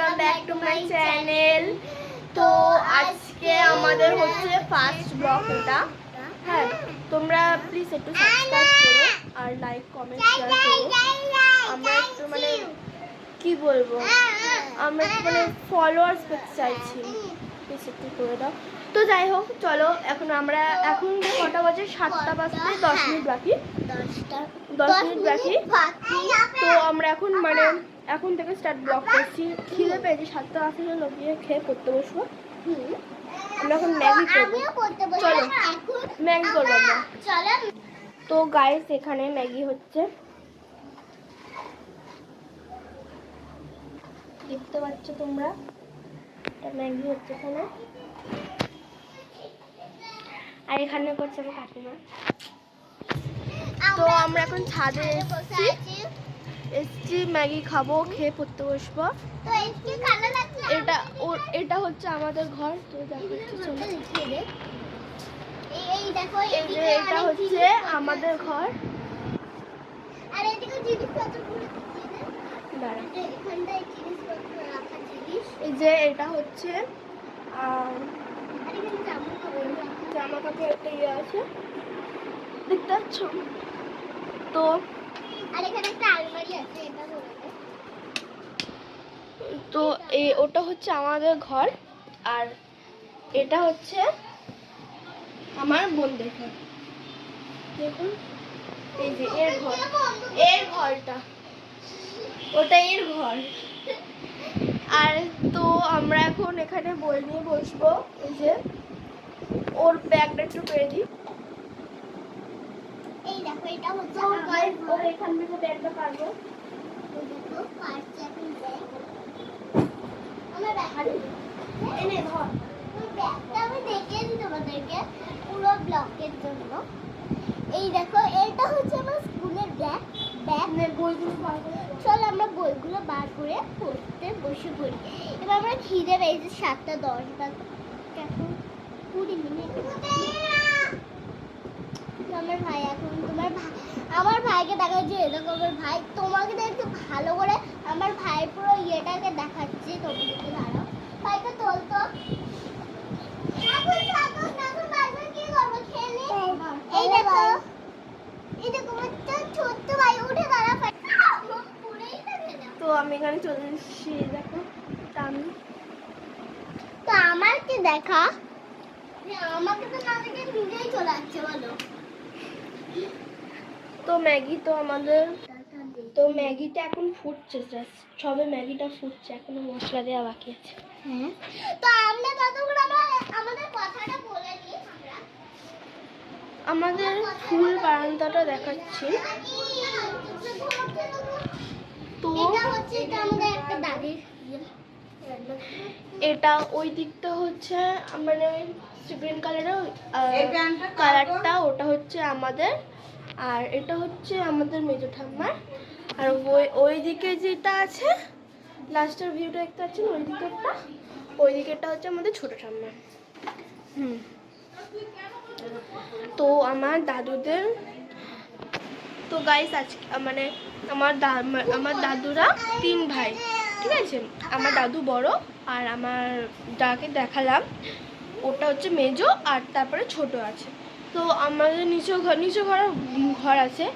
Welcome back to my channel. তো আজকে আমাদের হচ্ছে ফার্স্ট ব্লগ এটা। হ্যাঁ, তোমরা প্লিজ একটু সাবস্ক্রাইব করো আর লাইক কমেন্ট শেয়ার করো। আমরা একটু মানে কি বলবো, আমরা একটু মানে ফলোয়ার্স পেতে চাইছি, প্লিজ একটু করে দাও। তো যাই হোক, চলো এখন আমরা এখন কটা বাজে, 7টা বাজতে 10 মিনিট বাকি, 10 মিনিট বাকি। তো আমরা এখন মানে এখন থেকে স্টার্ট ব্লগ করছি। খিদে পেয়েছি, 7টা আসলে গিয়ে খেয়ে পড়তে বসবো। আমরা এখন ম্যাগি করবো, চলো ম্যাগি করবো আমরা। তো গাইস এখানে ম্যাগি হচ্ছে, দেখতে পাচ্ছ তোমরা, এটা ম্যাগি হচ্ছে এখানে। আর এখানে করছে আমার কাকিমা। তো আমরা এখন ছাদে এসছি ম্যাগি খাবো, খেয়ে পড়তে বসবো। এটা হচ্ছে আমাদের ঘর। তো এটা হচ্ছে আমাদের ঘর। এই যে এটা হচ্ছে জামা কাপড় একটা ইয়ে আছে, দেখতে পাচ্ছ। তো তো ওটা হচ্ছে আমাদের ঘর, আর এটা হচ্ছে আমার বোনদের ঘর। দেখুন এই যে এর ঘর, এর ঘরটা, ওটা এর ঘর। আর তো আমরা এখন এখানে বই নিয়ে বসবো। এই যে ওর ব্যাগটা একটু পেরে দিই। এই দেখো, এটা হচ্ছে ওর এখান থেকে ব্যাগটা পারবো। এই দেখো, এটা হচ্ছে আমার স্কুলের ব্যাগ। বইগুলো চল আমরা বইগুলো বার করে পড়তে বসে পড়ি। এবার আমরা খিদে পেয়েছি, 7টা 10 বাজে, এখন 20 মিনিট। আমার ভাই এখন আমার ভাইকে দেখাচ্ছে, এরকম আমার ভাই তোমাকে একটু ভালো করে আমার ভাই পুরো ইয়েটাকে দেখাচ্ছি। তোমাদেরকে দাঁড়াও, ভাইকে তোল তো। এই দেখো, এই দেখো ছোট্ট ভাই উঠে দাঁড়া। তো আমি এখানে চলে এসেছি, দেখো তো আমার কি দেখা, আমাকে তো না দেখে নিজেই চলে আসছে, বলো। তো ম্যাগি তো আমাদের, তো ম্যাগিটা এখন ফুটছে, জাস্ট সবে ম্যাগিটা ফুটছে, এখনো মশলা দেওয়া বাকি আছে। হ্যাঁ, তো আমরা ততক্ষণ আমাদের কথাটা বলে নিই। আমাদের ফুল বারান্দাটা দেখাচ্ছি। তো এটা আমাদের একটা দাদির, এটা ওই দিকটা হচ্ছে মানে ওই গ্রিন কালারের কালারটা, ওটা হচ্ছে আমাদের। আর এটা হচ্ছে আমাদের মেজো ঠাম্মার। আর ওই দিকে যেটা আছে, লাস্টের ভিউটা দেখতে পাচ্ছেন, ওই দিকেরটা হচ্ছে আমাদের ছোট ঠাম্মা। তো আমার দাদুদের, তো গাইস আজকে মানে আমার দাদুরা 3 ভাই, ঠিক আছে। আমার দাদু বড়, আর আমার যাকে দেখালাম ওটা হচ্ছে মেজো, আর তারপরে ছোট আছে। তো আমাদের নিচু ঘর আছে,